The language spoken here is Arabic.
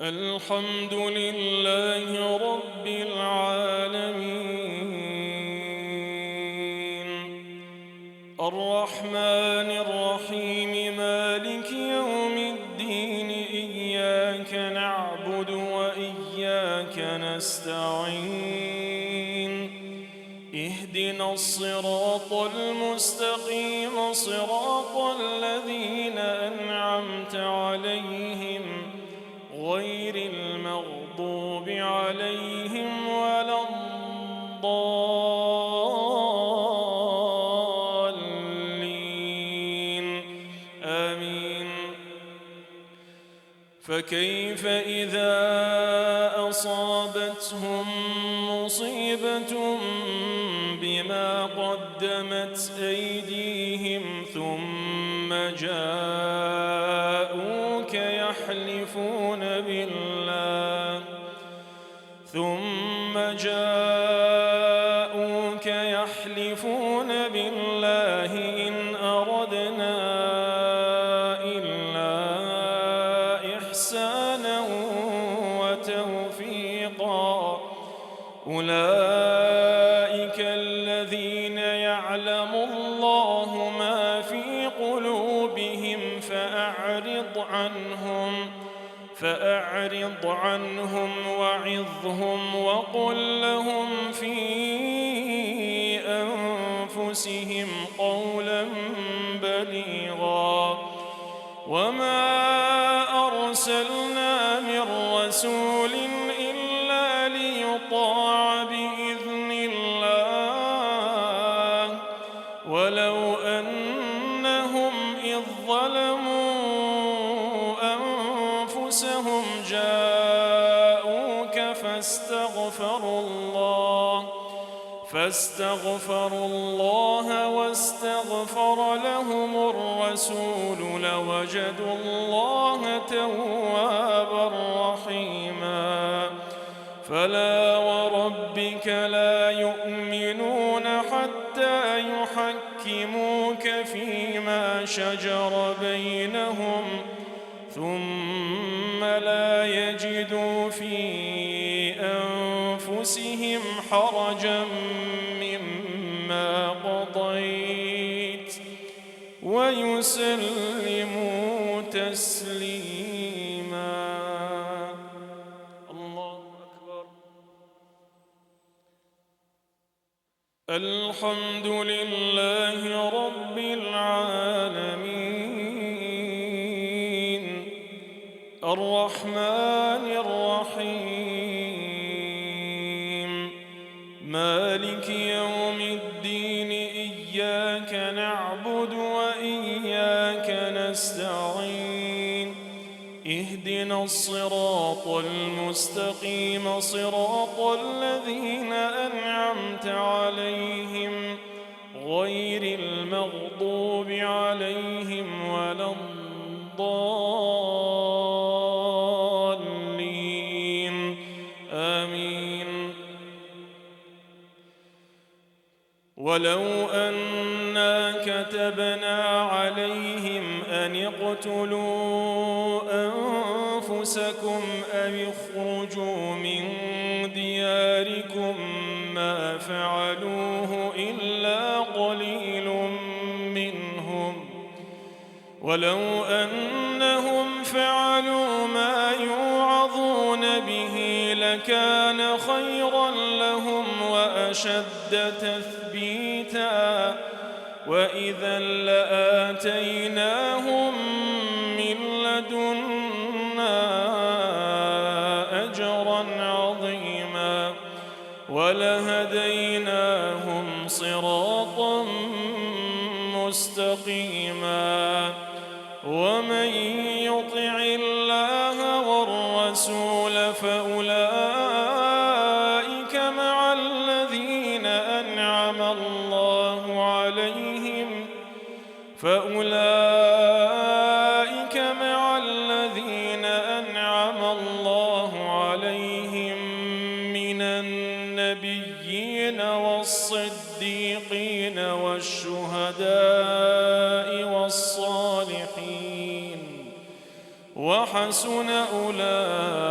الحمد لله رب العالمين، الرحمن الرحيم، مالك يوم الدين، إياك نعبد وإياك نستعين، اهدنا الصراط المستقيم، صراط الذين أنعمت عليهم غير المغضوب عليهم ولا الضالين، آمين. فكيف إذا أصابتهم مصيبة بما قدمت أيديهم ثم جاءوك يحلفون بالله إن أردنا إلا إحسانا وتوفيقا، أولئك الذين يعلم الله ما في قلوبهم فأعرض عنهم وعظهم وقل لهم في أنفسهم قولا بليغا. وما أرسلنا من رسول إلا ليطاع بإذن الله، ولو أنهم إذ ظلموا أنفسهم جاءوك فاستغفروا الله واستغفر لهم الرسول لوجدوا الله توابا رحيما. فلا وربك لا يؤمنون حتى يحكموك فيما شجر بينهم ثم لا يجدوا في أنفسهم حرجا مما قضيت ويسلموا تسليما. الله أكبر. الحمد لله رب العالمين، الرحمن الرحيم، مالك يوم الدين، إياك نعبد وإياك نستعين، اهدنا الصراط المستقيم، صراط الذين أنعمت عليهم غير المغضوب عليهم ولا الضالين، آمين. ولو أنا كتبنا عليهم أن اقتلوا أنفسكم أو اخرجوا من دياركم ما فعلوه إلا قليل منهم، ولو أنهم فعلوا ما يوعظون به لكان خيرا لهم وأشد تثبيتا، وإذا لآتيناهم من لدنا أجرا عظيما ولهديناهم صراطا مستقيما. ومن يطع الله والرسول فأولئك مع الذين أنعم الله عليهم من النبيين والصديقين والشهداء والصالحين وحسن أولئك